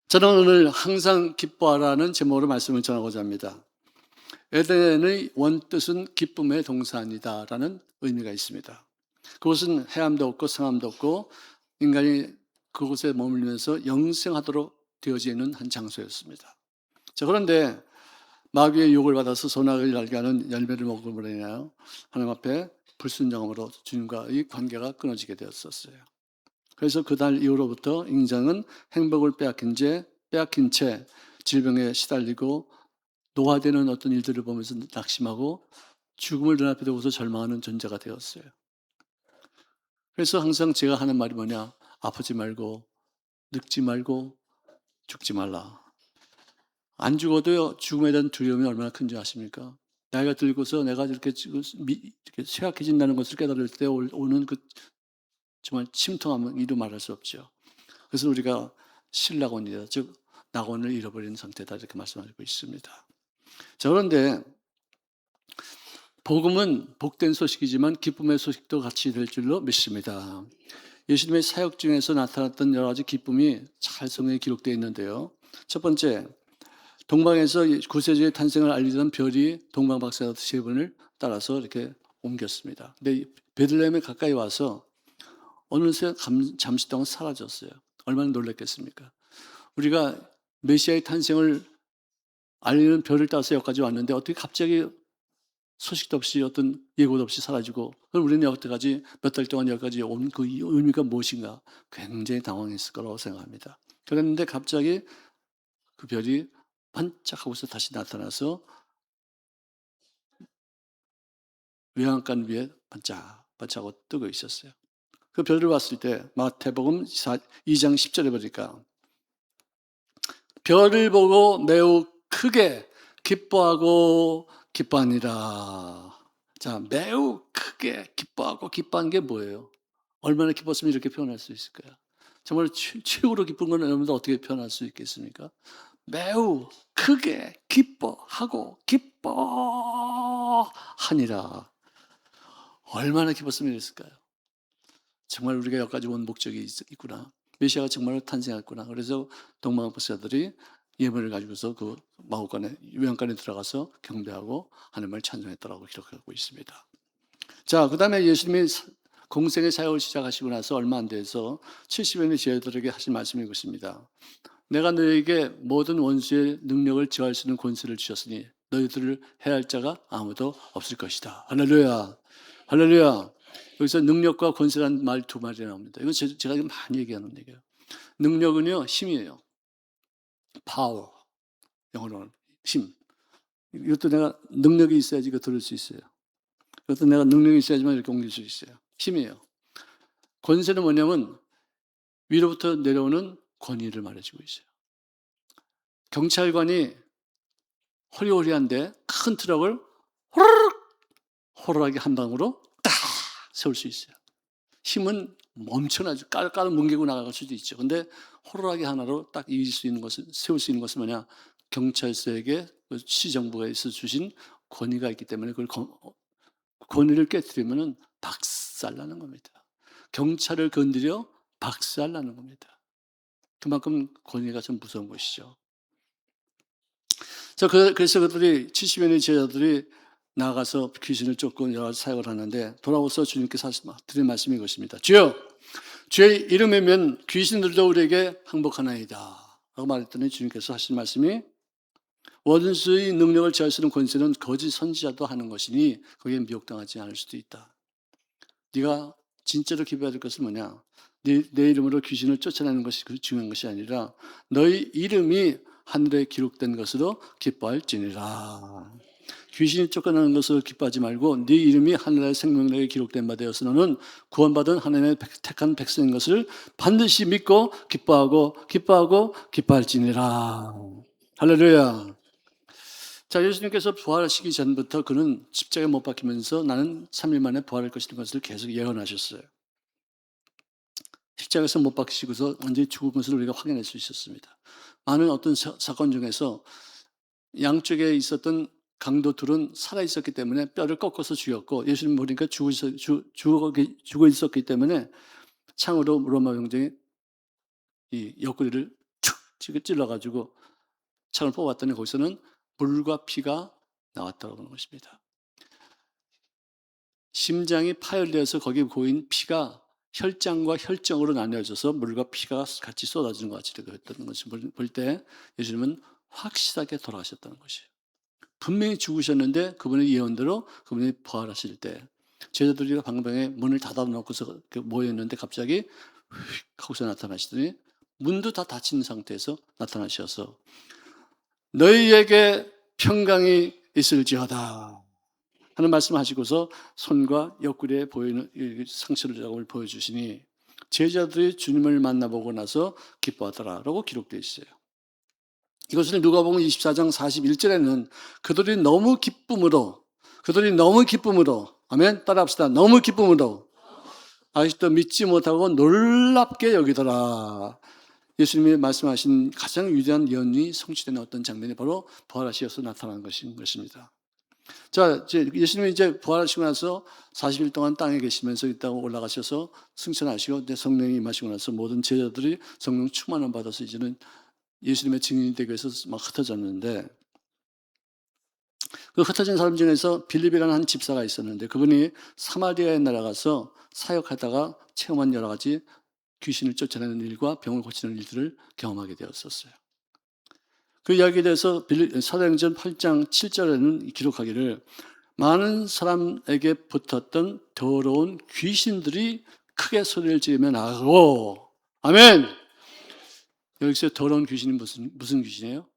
저는 오늘 항상 기뻐하라는 제목으로 말씀을 전하고자 합니다. 에덴의 원뜻은 기쁨의 동산이다라는 의미가 있습니다. 그곳은 해함도 없고 상함도 없고 인간이 그곳에 머물면서 영생하도록 되어져 있는 한 장소였습니다. 자, 그런데 마귀의 유혹을 받아서 선악을 알게 하는 열매를 먹음으로 인하여 하나님 앞에 불순종함으로 주님과의 관계가 끊어지게 되었었어요. 그래서 그날 이후로부터 인간은 행복을 빼앗긴 채 질병에 시달리고 노화되는 어떤 일들을 보면서 낙심하고 죽음을 눈앞에 두고서 절망하는 존재가 되었어요. 그래서 항상 제가 하는 말이 뭐냐? 아프지 말고 늙지 말고 죽지 말라. 안 죽어도요, 죽음에 대한 두려움이 얼마나 큰지 아십니까? 나이가 들고서 내가 이렇게 쇠약해진다는 것을 깨달을 때 오는 그 정말 침통함은 이루 말할 수 없죠. 그래서 우리가 신락원이다, 즉 낙원을 잃어버린 상태다, 이렇게 말씀하고 있습니다. 자, 그런데 복음은 복된 소식이지만 기쁨의 소식도 같이 될 줄로 믿습니다. 예수님의 사역 중에서 나타났던 여러 가지 기쁨이 잘 성경에 기록되어 있는데요. 첫 번째, 동방에서 구세주의 탄생을 알리던 별이 동방 박사 세 분을 따라서 이렇게 옮겼습니다. 근데 베들레헴에 가까이 와서 어느새 잠시 동안 사라졌어요. 얼마나 놀랐겠습니까? 우리가 메시아의 탄생을 알리는 별을 따서 여기까지 왔는데 어떻게 갑자기 소식도 없이 어떤 예고도 없이 사라지고, 그럼 우리는 여기까지 몇 달 동안 여기까지 온 그 의미가 무엇인가 굉장히 당황했을 거라고 생각합니다. 그랬는데 갑자기 그 별이 반짝하고서 다시 나타나서 외양간 위에 반짝반짝하고 뜨고 있었어요. 그 별을 봤을 때 마태복음 2장 10절에 보니까 별을 보고 매우 크게 기뻐하고 기뻐하니라. 자, 매우 크게 기뻐하고 기뻐한 게 뭐예요? 얼마나 기뻤으면 이렇게 표현할 수 있을까요? 정말 최고로 기쁜 건 여러분들 어떻게 표현할 수 있겠습니까? 매우 크게 기뻐하고 기뻐하니라. 얼마나 기뻤으면 이랬을까요? 정말 우리가 여기까지 온 목적이 있구나. 메시아가 정말로 탄생했구나. 그래서 동방 박사들이 예물을 가지고서 그 마구간에 유양간에 들어가서 경배하고 하나님을 찬송했다라고 기록하고 있습니다. 자, 그다음에 예수님이 공생의 사역을 시작하시고 나서 얼마 안 돼서 70년의 제자들에게 하신 말씀이 이것입니다. 내가 너희에게 모든 원수의 능력을 저할 수 있는 권세를 주셨으니 너희들을 해할 자가 아무도 없을 것이다. 할렐루야. 할렐루야. 여기서 능력과 권세라는 말 두 마리 나옵니다. 이건 제가 많이 얘기하는 얘기예요. 능력은요, 힘이에요. power. 영어로는 힘. 이것도 내가 능력이 있어야지 이거 들을 수 있어요. 이것도 내가 능력이 있어야지만 이렇게 옮길 수 있어요. 힘이에요. 권세는 뭐냐면 위로부터 내려오는 권위를 말해주고 있어요. 경찰관이 허리허리한데 큰 트럭을 호루라기 한 방으로 딱 세울 수 있어요. 힘은 엄청나죠. 깔깔 뭉개고 나갈 수도 있죠. 근데 호루라기 하나로 딱 이길 수 있는 것은, 세울 수 있는 것은 뭐냐? 경찰서에게 시정부에서 주신 권위가 있기 때문에 그걸 권위를 깨뜨리면은 박살나는 겁니다. 경찰을 건드려 박살나는 겁니다. 그만큼 권위가 좀 무서운 것이죠. 자, 그래서 그들이 70년의 제자들이 나가서 귀신을 쫓고 여러 가지 사역을 하는데 돌아오서 주님께 드린 말씀이 이것입니다. 주여, 주의 이름이면 귀신들도 우리에게 항복하나이다 라고 말했더니 주님께서 하신 말씀이 원수의 능력을 제할 수 있는 권세는 거짓 선지자도 하는 것이니 거기에 미혹당하지 않을 수도 있다. 네가 진짜로 기뻐해야 될 것은 뭐냐? 내 이름으로 귀신을 쫓아내는 것이 중요한 것이 아니라 너희 이름이 하늘에 기록된 것으로 기뻐할지니라. 귀신이 쫓겨나는 것을 기뻐하지 말고 네 이름이 하늘의 생명록에 기록된 바 되어서 너는 구원받은 하나님의 택한 백성인 것을 반드시 믿고 기뻐하고 기뻐할지니라. 할렐루야. 자, 예수님께서 부활하시기 전부터 그는 십자가에 못 박히면서 나는 3일 만에 부활할 것이라는 것을 계속 예언하셨어요. 십자가에서 못 박히시고서 완전히 죽은 것을 우리가 확인할 수 있었습니다. 많은 어떤 사건 중에서 양쪽에 있었던 강도들은 살아있었기 때문에 뼈를 꺾어서 죽였고, 예수님 보니까 죽어 있었기 때문에 창으로 로마 병정이 이 옆구리를 툭 찔러가지고 창을 뽑았더니 거기서는 물과 피가 나왔다고 하는 것입니다. 심장이 파열되어서 거기 고인 피가 혈장과 혈정으로 나뉘어져서 물과 피가 같이 쏟아지는 것 같이 했던 것을 볼 때 예수님은 확실하게 돌아가셨다는 것이에요. 분명히 죽으셨는데 그분의 예언대로 그분이 부활하실 때 제자들이 방방에 문을 닫아놓고서 모였는데 갑자기 휙 하고서 나타나시더니 문도 다 닫힌 상태에서 나타나셔서 너희에게 평강이 있을지어다 하는 말씀을 하시고서 손과 옆구리에 보이는 상처를 보여주시니 제자들이 주님을 만나보고 나서 기뻐하더라라고 기록되어 있어요. 이것을 누가복음 24장 41절에는 그들이 너무 기쁨으로 아멘 따라합시다. 너무 기쁨으로 아직도 믿지 못하고 놀랍게 여기더라. 예수님이 말씀하신 가장 위대한 예언이 성취되는 어떤 장면이 바로 부활하셔서 나타난 것입니다. 자, 예수님이 이제 부활하시고 나서 40일 동안 땅에 계시면서 있다가 올라가셔서 승천하시고 성령이 임하시고 나서 모든 제자들이 성령 충만을 받아서 이제는 예수님의 증인이 되기 위해서 막 흩어졌는데 그 흩어진 사람 중에서 빌립이라는 한 집사가 있었는데 그분이 사마리아에 날아가서 사역하다가 체험한 여러 가지 귀신을 쫓아내는 일과 병을 고치는 일들을 경험하게 되었었어요. 그 이야기에 대해서 사도행전 8장 7절에는 기록하기를 많은 사람에게 붙었던 더러운 귀신들이 크게 소리를 지르며 나가고 아멘! 여기서 더러운 귀신이 무슨 귀신이에요?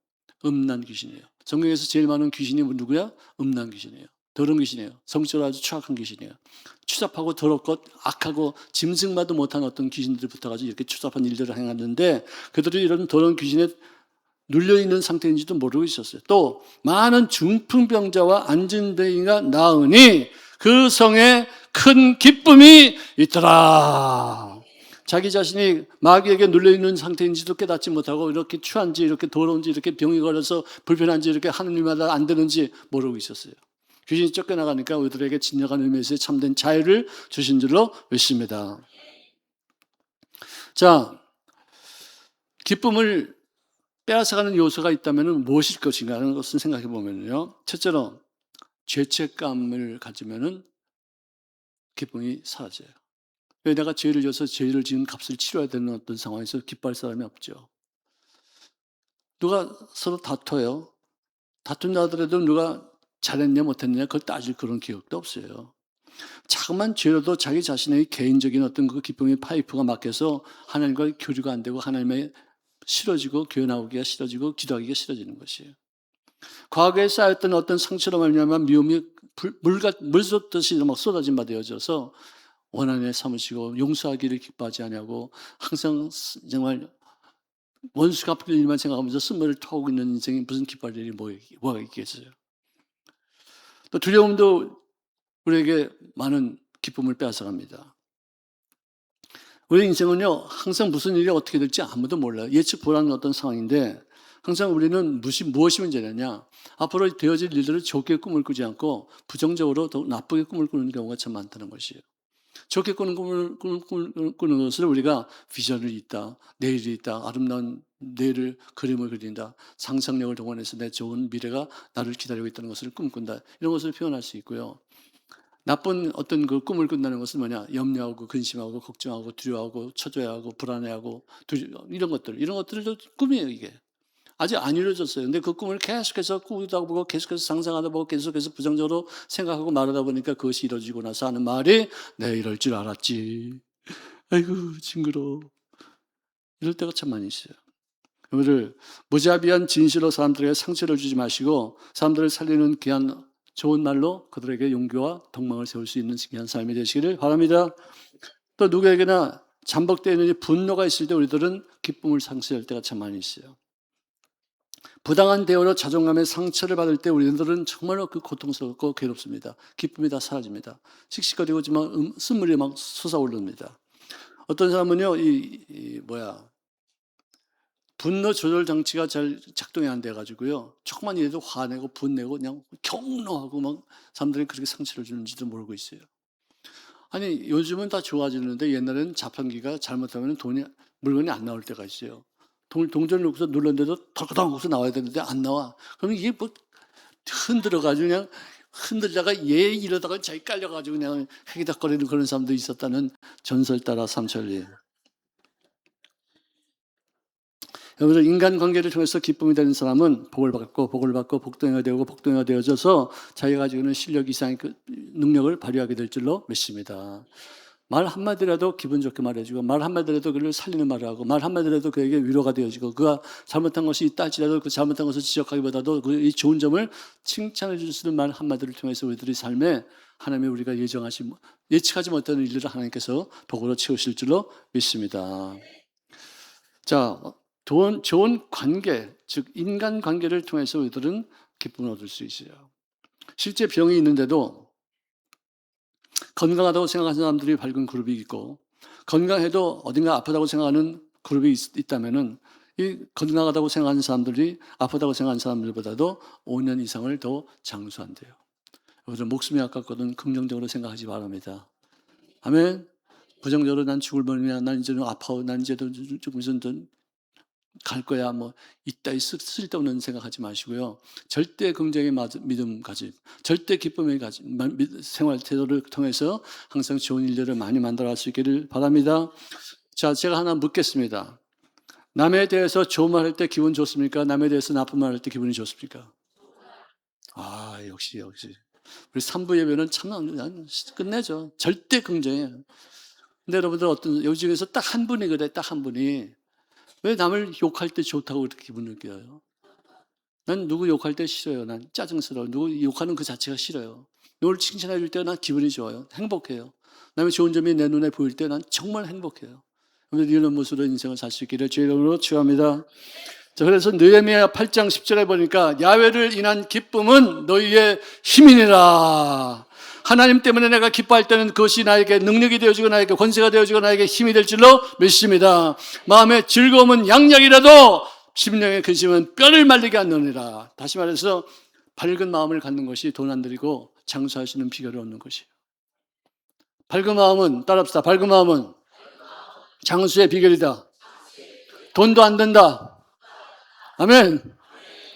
음란 귀신이에요. 성경에서 제일 많은 귀신이 누구야? 음란 귀신이에요. 더러운 귀신이에요. 성적으로 아주 추악한 귀신이에요. 추잡하고 더럽고 악하고 짐승마도 못한 어떤 귀신들이 붙어가지고 이렇게 추잡한 일들을 행하는데 그들이 이런 더러운 귀신에 눌려있는 상태인지도 모르고 있었어요. 또 많은 중풍병자와 안진뱅이가 나으니 그 성에 큰 기쁨이 있더라. 자기 자신이 마귀에게 눌려있는 상태인지도 깨닫지 못하고 이렇게 추한지 이렇게 더러운지 이렇게 병이 걸려서 불편한지 이렇게 하느님마다 안 되는지 모르고 있었어요. 귀신이 쫓겨나가니까 우리들에게 진정한 의미에서 참된 자유를 주신 줄로 믿습니다. 자, 기쁨을 빼앗아가는 요소가 있다면 무엇일 것인가 하는 것을 생각해 보면요. 첫째로 죄책감을 가지면은 기쁨이 사라져요. 왜 내가 죄를 져서 죄를 지은 값을 치러야 되는 어떤 상황에서 기뻐할 사람이 없죠. 누가 서로 다퉈요. 다툰다 하더라도 누가 잘했냐 못했냐 그걸 따질 그런 기억도 없어요. 자그만 죄로도 자기 자신의 개인적인 어떤 그 기쁨의 파이프가 막혀서 하나님과 교류가 안 되고 하나님의 싫어지고 교회 나오기가 싫어지고 기도하기가 싫어지는 것이에요. 과거에 쌓였던 어떤 상처로 말미암아 미움이 물 쏟듯이 막 쏟아진 바 되어져서 원한에 삼으시고 용서하기를 기뻐하지 않냐고 항상 정말 원수 갚을 일만 생각하면서 쓴물을 토하고 있는 인생이 무슨 기뻐할 일이 뭐가 있겠어요. 또 두려움도 우리에게 많은 기쁨을 빼앗아갑니다. 우리 인생은요 항상 무슨 일이 어떻게 될지 아무도 몰라요. 예측 불가능한 어떤 상황인데 항상 우리는 무엇이 문제냐냐 앞으로 되어질 일들을 좋게 꿈을 꾸지 않고 부정적으로 더 나쁘게 꿈을 꾸는 경우가 참 많다는 것이에요. 좋게 꾸는 꿈을 꾸는 것을 우리가 비전이 있다, 내일이 있다, 아름다운 내일을 그림을 그린다, 상상력을 동원해서 내 좋은 미래가 나를 기다리고 있다는 것을 꿈꾼다 이런 것을 표현할 수 있고요. 나쁜 어떤 그 꿈을 꾼다는 것은 뭐냐? 염려하고 근심하고 걱정하고 두려워하고 초조해하고 불안해하고 이런 것들도 꿈이에요 이게. 아직 안 이루어졌어요. 근데 그 꿈을 계속해서 꾸다 보고 계속해서 상상하다 보고 계속해서 부정적으로 생각하고 말하다 보니까 그것이 이루어지고 나서 하는 말이 내가 이럴 줄 알았지. 아이고 징그러워. 이럴 때가 참 많이 있어요. 우리를 무자비한 진실로 사람들에게 상처를 주지 마시고 사람들을 살리는 귀한 좋은 말로 그들에게 용기와 동망을 세울 수 있는 귀한 삶이 되시기를 바랍니다. 또 누구에게나 잠복되어 분노가 있을 때 우리들은 기쁨을 상실할 때가 참 많이 있어요. 부당한 대우로 자존감의 상처를 받을 때 우리들은 정말로 그 고통스럽고 괴롭습니다. 기쁨이 다 사라집니다. 씩씩거리고지만 쓴물이 막 솟아오릅니다. 어떤 사람은요, 분노 조절 장치가 잘 작동이 안 돼가지고요, 조금만 일해도 화내고 분내고 그냥 경노하고 막 사람들이 그렇게 상처를 주는지도 모르고 있어요. 아니, 요즘은 다 좋아지는데 옛날에는 자판기가 잘못하면 물건이 안 나올 때가 있어요. 동전을 놓고서 눌렀는데도 덜커덩 하고서 나와야 되는데 안 나와. 그러면 이게 뭐 흔들어가지고 그냥 흔들다가 얘 이러다가 자기 깔려가지고 그냥 해기닥거리는 그런 사람도 있었다는 전설 따라 삼천리. 여기서 인간관계를 통해서 기쁨이 되는 사람은 복을 받고 복동이가 되고 복동이가 되어져서 자기가 가지고 있는 실력 이상의 그 능력을 발휘하게 될 줄로 믿습니다. 말 한마디라도 기분 좋게 말해주고 말 한마디라도 그를 살리는 말을 하고 말 한마디라도 그에게 위로가 되어지고 그가 잘못한 것이 있다 할지라도 그 잘못한 것을 지적하기보다도 그 이 좋은 점을 칭찬해 줄 수 있는 말 한마디를 통해서 우리들의 삶에 하나님의 우리가 예정하신 예측하지 못하는 일들을 하나님께서 복으로 채우실 줄로 믿습니다. 자, 좋은 관계, 즉 인간관계를 통해서 우리들은 기쁨을 얻을 수 있어요. 실제 병이 있는데도 건강하다고 생각하는 사람들이 밝은 그룹이 있고 건강해도 어딘가 아프다고 생각하는 그룹이 있다면은 이 건강하다고 생각하는 사람들이 아프다고 생각하는 사람들보다도 5년 이상을 더 장수한대요. 여러분 목숨이 아깝거든 긍정적으로 생각하지 바랍니다. 아멘. 부정적으로 난 죽을 뻔이야, 난 이제는 아파, 난 이제도 무슨 갈 거야, 뭐 이따위 쓸데없는 생각하지 마시고요. 절대 긍정의 믿음 가짐, 절대 기쁨의 가짐, 생활 태도를 통해서 항상 좋은 일들을 많이 만들어갈 수 있기를 바랍니다. 자, 제가 하나 묻겠습니다. 남에 대해서 좋은 말 할 때 기분 좋습니까? 남에 대해서 나쁜 말 할 때 기분이 좋습니까? 아, 역시 우리 3부 예배는 참 끝내죠. 절대 긍정이에요. 근데 여러분들 여기 중에서 딱 한 분이 그래, 딱 한 분이 왜 남을 욕할 때 좋다고 그렇게 기분을 느껴요? 난 누구 욕할 때 싫어요. 난 짜증스러워. 누구 욕하는 그 자체가 싫어요. 누구를 칭찬해 줄 때 난 기분이 좋아요. 행복해요. 남의 좋은 점이 내 눈에 보일 때 난 정말 행복해요. 이런 모습으로 인생을 살 수 있기를 주의 이름으로 축원합니다. 자, 그래서 느헤미야 8장 10절에 보니까 야훼를 인한 기쁨은 너희의 힘이니라. 하나님 때문에 내가 기뻐할 때는 그것이 나에게 능력이 되어지고 나에게 권세가 되어지고 나에게 힘이 될 줄로 믿습니다. 마음의 즐거움은 양약이라도 심령의 근심은 뼈를 말리게 하느니라. 다시 말해서 밝은 마음을 갖는 것이 돈 안 들이고 장수할 수 있는 비결을 얻는 것이에요. 밝은 마음은, 따라합시다. 밝은 마음은 장수의 비결이다. 돈도 안 든다. 아멘.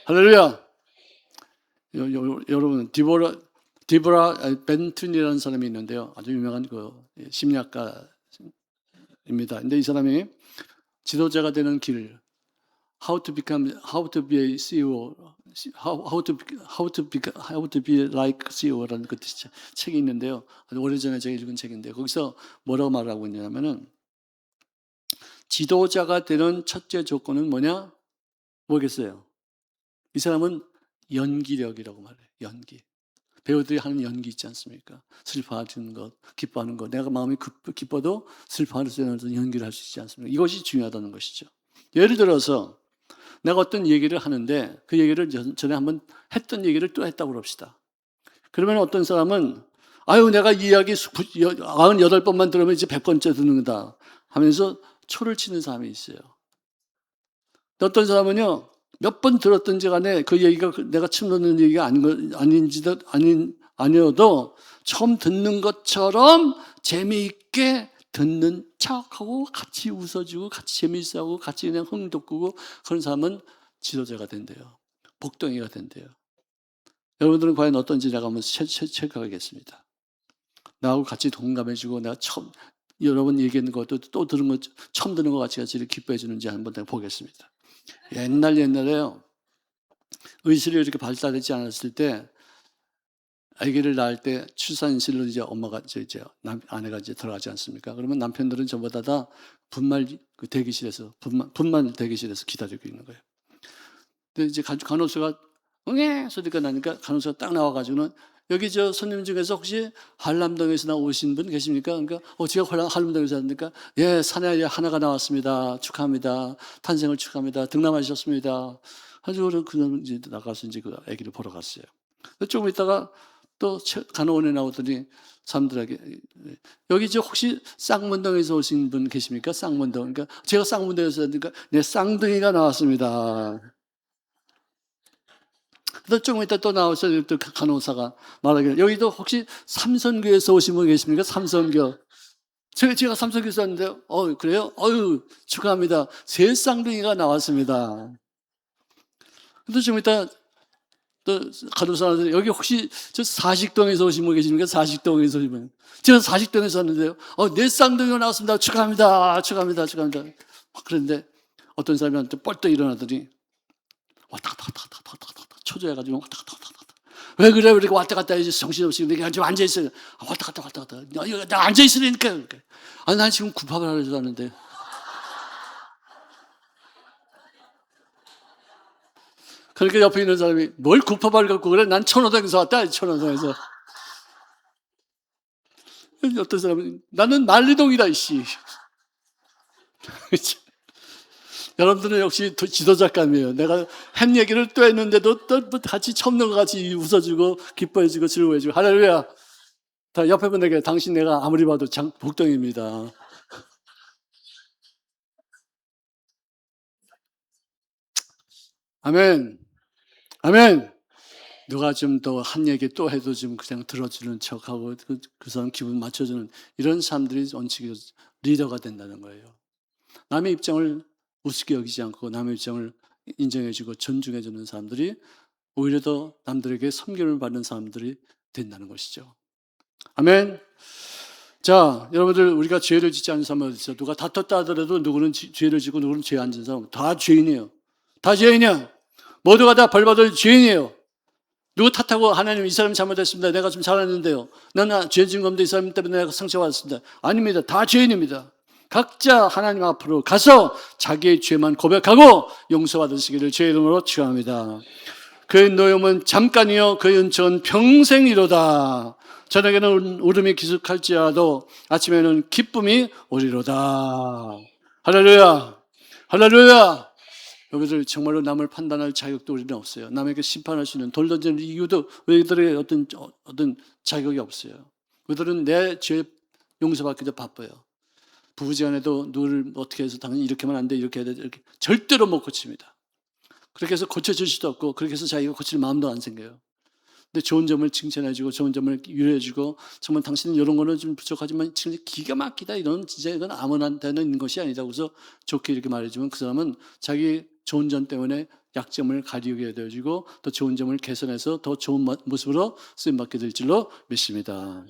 할렐루야. 여러분, 디보라 벤튼이라는 사람이 있는데요. 아주 유명한 그 심리학가입니다. 근데 이 사람이 지도자가 되는 길, how to be a CEO, how to be like CEO라는 그 책이 있는데요. 아주 오래전에 제가 읽은 책인데 거기서 뭐라고 말하고 있냐면은 지도자가 되는 첫째 조건은 뭐냐? 뭐겠어요? 이 사람은 연기력이라고 말해요. 연기. 배우들이 하는 연기 있지 않습니까? 슬퍼하는 것, 기뻐하는 것. 내가 마음이 기뻐도 슬퍼하는 연기를 할 수 있지 않습니까? 이것이 중요하다는 것이죠. 예를 들어서 내가 어떤 얘기를 하는데 그 얘기를 전에 한번 했던 얘기를 또 했다고 그럽시다. 그러면 어떤 사람은 아유 내가 이 이야기 98번만 들으면 이제 100번째 듣는 거다 하면서 초를 치는 사람이 있어요. 어떤 사람은요 몇 번 들었든지 간에 그 얘기가 내가 처음 듣는 얘기가 아니어도 처음 듣는 것처럼 재미있게 듣는 척하고 같이 웃어주고 같이 재미있어하고 같이 그냥 흥 돋구고 그런 사람은 지도자가 된대요. 복덩이가 된대요. 여러분들은 과연 어떤지 내가 한번 체크하겠습니다. 나하고 같이 동감해주고 내가 처음 여러분 얘기하는 것도 또 들은 것 처음 듣는 것 같이 기뻐해 주는지 한번 내가 보겠습니다. 옛날에요 의술이 이렇게 발달되지 않았을 때 아기를 낳을 때 출산실로 이제 엄마가 이제 아내가 이제 들어가지 않습니까? 그러면 남편들은 전부 다 분말 그 대기실에서 분말 대기실에서 기다리고 있는 거예요. 근데 이제 간호사가 응애 소리가 나니까 간호사가 딱 나와가지고는 여기 저 손님 중에서 혹시 한남동에서 오신 분 계십니까? 그러니까 제가 한남동에서 왔으니까 예 사내 하나가 나왔습니다. 축하합니다. 탄생을 축하합니다. 등남하셨습니다. 하지고 그냥 이제 나가서 이제 그 아기를 보러 갔어요. 조금 있다가 또 간호원에 나오더니 사람들에게 여기 저 혹시 쌍문동에서 오신 분 계십니까? 쌍문동. 그러니까 제가 쌍문동에서 왔으니까 네 쌍둥이가 나왔습니다. 그래서 조금 있다 또 나와서 또 간호사가 말하기를 여기도 혹시 삼선교에서 오신 분 계십니까? 삼선교. 제가 삼성교사인데, 그래요? 축하합니다. 새 쌍둥이가 나왔습니다. 근데 좀 이따 또 간호사한테 여기 혹시 저 사식동에서 오신 분 계십니까? 사식동에서 오신 분. 제가 사식동에서 왔는데요. 내 쌍둥이가 나왔습니다. 축하합니다. 축하합니다. 축하합니다. 그런데 어떤 사람한테 뻘떡 일어나더니 왔다 갔다 왔다 갔다 왔다 갔다 왔다 초조해가지고 왔다 갔다 왔다 갔다. 왜 그래? 왜 이렇게 왔다 갔다 해야지 정신없이 내가 좀 앉아있어요. 왔다 갔다 왔다 갔다. 나 앉아있으니까. 아니 난 지금 구박을 하려고 하는데. 그러니까 옆에 있는 사람이 뭘 구파발을 갖고 그래? 난 천호동에서 왔다. 천호동에서. 어떤 사람은 나는 난리동이다 이씨. 여러분들은 역시 지도자감이에요. 내가 한 얘기를 또 했는데도 또 같이 처음는 것 같이 웃어주고 기뻐해주고 즐거워해주고 할렐루야. 다 옆에 분에게 당신 내가 아무리 봐도 복덩입니다. 아멘. 아멘. 누가 좀 더 한 얘기 또 해도 좀 그냥 들어주는 척하고 그 사람 기분 맞춰주는 이런 사람들이 원칙이 리더가 된다는 거예요. 남의 입장을 우습게 여기지 않고 남의 입장을 인정해주고 존중해주는 사람들이 오히려 더 남들에게 섬김을 받는 사람들이 된다는 것이죠. 아멘. 자, 여러분들 우리가 죄를 짓지 않는 사람은 어디 있어? 누가 다퉜다 하더라도 누구는 죄를 짓고 누구는 죄 안 짓는 사람 다 죄인이에요. 다 죄인이야. 모두가 다 벌받을 죄인이에요. 누구 탓하고 하나님 이 사람이 잘못했습니다. 내가 좀 잘했는데요. 나는 죄 지은 겁니다. 이 사람 때문에 내가 상처받았습니다. 아닙니다. 다 죄인입니다. 각자 하나님 앞으로 가서 자기의 죄만 고백하고 용서받으시기를 주의 이름으로 축원합니다. 그의 노염은 잠깐이요 그의 은총은 평생이로다. 저녁에는 울음이 기숙할지라도 아침에는 기쁨이 오리로다. 할렐루야. 할렐루야. 여기들 정말로 남을 판단할 자격도 우리는 없어요. 남에게 심판할 수 있는 돌 던지는 이유도 우리들의 어떤 자격이 없어요. 우리들은 내 죄 용서받기도 바빠요. 부부지간에도 누구를 어떻게 해서 당연히 이렇게만 안 돼, 이렇게 해야 돼, 이렇게 절대로 못 고칩니다. 그렇게 해서 고쳐질 수도 없고 그렇게 해서 자기가 고칠 마음도 안 생겨요. 근데 좋은 점을 칭찬해주고 좋은 점을 유래해주고 정말 당신은 이런 거는 좀 부족하지만 진짜 기가 막히다 이런 진짜 이건 아무나한테나 있는 것이 아니다. 그래서 좋게 이렇게 말해주면 그 사람은 자기 좋은 점 때문에 약점을 가리게 되어지고 더 좋은 점을 개선해서 더 좋은 모습으로 쓰임받게 될 줄로 믿습니다.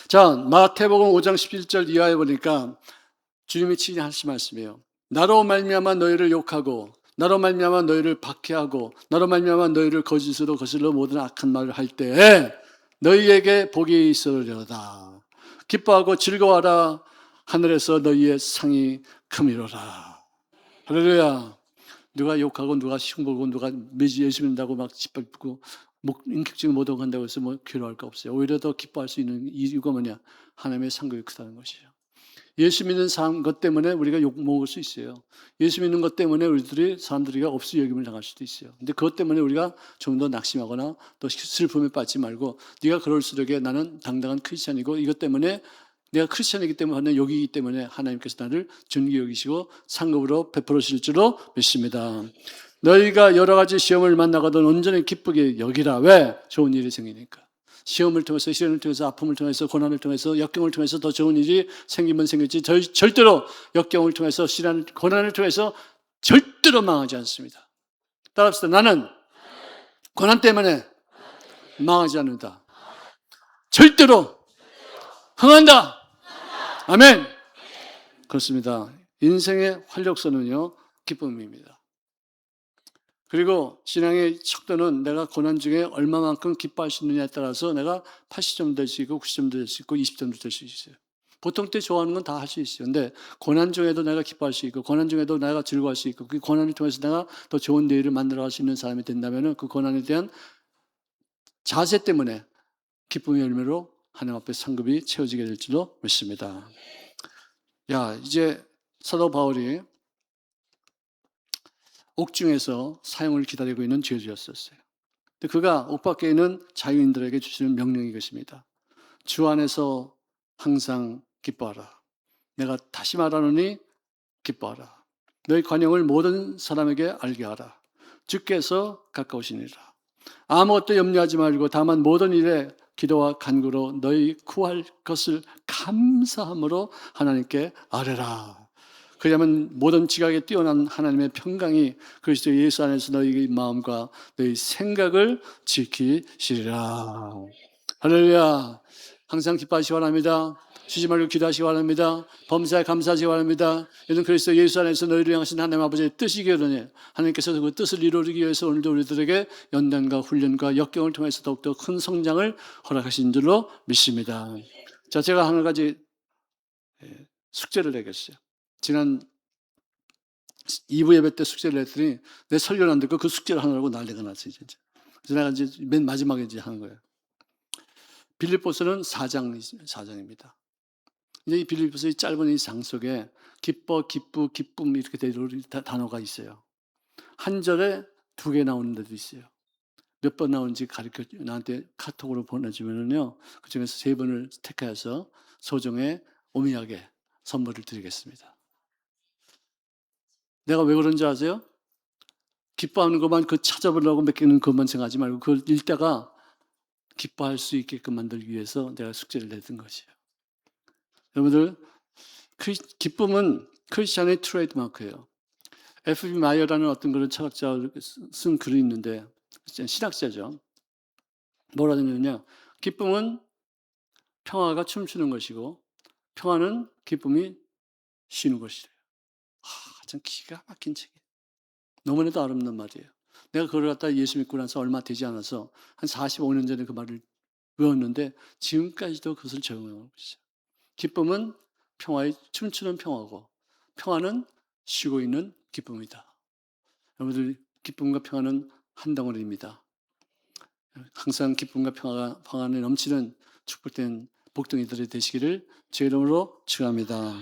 자, 마태복음 5장 11절 이하에 보니까 주님이 친히 하신 말씀이에요. 나로 말미암아 너희를 욕하고 나로 말미암아 너희를 박해하고 나로 말미암아 너희를 거짓으로 거슬러 모든 악한 말을 할 때에 너희에게 복이 있으려다. 기뻐하고 즐거워하라. 하늘에서 너희의 상이 크미로라. 할렐루야. 누가 욕하고 누가 흉보고 누가 예수 믿는다고 막 짓밟고 인격적인 모독 한다고 해서 뭐 괴로워할 거 없어요. 오히려 더 기뻐할 수 있는 이유가 뭐냐? 하나님의 상급이 크다는 것이죠. 예수 믿는 것 때문에 우리가 욕먹을 수 있어요. 예수 믿는 것 때문에 우리들이 사람들이가 없이 여김을 당할 수도 있어요. 근데 그것 때문에 우리가 좀 더 낙심하거나 또 슬픔에 빠지지 말고 네가 그럴수록에 나는 당당한 크리스찬이고 이것 때문에 내가 크리스찬이기 때문에 받는 욕이기 때문에 하나님께서 나를 존귀 여기시고 상급으로 베풀어 주실 줄로 믿습니다. 너희가 여러 가지 시험을 만나거든 온전히 기쁘게 여기라. 왜? 좋은 일이 생기니까. 시험을 통해서 시련을 통해서 아픔을 통해서 고난을 통해서 역경을 통해서 더 좋은 일이 생기면 생길지 절대로 역경을 통해서 시련 고난을 통해서 절대로 망하지 않습니다. 따라합시다. 나는 고난 때문에 망하지 않는다. 절대로 흥한다. 아멘. 그렇습니다. 인생의 활력소는요 기쁨입니다. 그리고 신앙의 척도는 내가 고난 중에 얼마만큼 기뻐할 수 있느냐에 따라서 내가 80점도 될 수 있고 90점도 될 수 있고 20점도 될 수 있어요. 보통 때 좋아하는 건 다 할 수 있어요. 근데 고난 중에도 내가 기뻐할 수 있고 고난 중에도 내가 즐거워할 수 있고 그 고난을 통해서 내가 더 좋은 내일을 만들어갈 수 있는 사람이 된다면 그 고난에 대한 자세 때문에 기쁨의 열매로 하나님 앞에 상급이 채워지게 될 줄로 믿습니다. 이제 사도 바울이 옥중에서 사형을 기다리고 있는 죄주였었어요. 근데 그가 옥 밖에 있는 자유인들에게 주시는 명령이 것입니다. 주 안에서 항상 기뻐하라. 내가 다시 말하노니 기뻐하라. 너희 관용을 모든 사람에게 알게 하라. 주께서 가까우시니라. 아무것도 염려하지 말고 다만 모든 일에 기도와 간구로 너희 구할 것을 감사함으로 하나님께 아뢰라. 그러면 모든 지각에 뛰어난 하나님의 평강이 그리스도 예수 안에서 너희의 마음과 너희 생각을 지키시리라. 할렐루야. 항상 기뻐하시기 바랍니다. 쉬지 말고 기도하시기 바랍니다. 범사에 감사하시기 바랍니다. 이는 그리스도 예수 안에서 너희를 향하신 하나님 아버지의 뜻이기로니 하나님께서 그 뜻을 이루기 위해서 오늘도 우리들에게 연단과 훈련과 역경을 통해서 더욱더 큰 성장을 허락하신 줄로 믿습니다. 자, 제가 한 가지 숙제를 내겠어요. 지난 2부 예배 때 숙제를 했더니 내 설교를 안 듣고 그 숙제를 하느라고 난리가 났어요, 진짜. 그래서 내가 이제 맨 마지막에 이제 하는 거예요. 빌립보서는 4장입니다. 이제 이 빌립보서의 짧은 이 장 속에 기뻐, 기쁘, 기쁨 이렇게 단어가 있어요. 한 절에 2개 나오는 데도 있어요. 몇 번 나오는지 가르쳐 나한테 카톡으로 보내주면은요, 그 중에서 3번을 택해서 소정의 오미하게 선물을 드리겠습니다. 내가 왜 그런지 아세요? 기뻐하는 것만 그 찾아보려고 맡기는 것만 생각하지 말고 그걸 읽다가 기뻐할 수 있게끔 만들기 위해서 내가 숙제를 냈던 것이에요. 여러분들, 기쁨은 크리스찬의 트레이드마크예요. F.B. 마이어라는 어떤 그런 철학자가 쓴 글이 있는데, 신학자죠. 뭐라 되냐면요, 기쁨은 평화가 춤추는 것이고 평화는 기쁨이 쉬는 것이래요. 참 기가 막힌 책이에요. 너무나도 아름다운 말이에요. 내가 그걸 갖다 예수 믿고 나서 얼마 되지 않아서 한 45년 전에 그 말을 외웠는데 지금까지도 그것을 적용하고 있어요. 기쁨은 평화의 춤추는 평화고 평화는 쉬고 있는 기쁨이다. 여러분들, 기쁨과 평화는 한 덩어리입니다. 항상 기쁨과 평화가 넘치는 축복된 복덩이들이 되시기를 제 이름으로 축원합니다.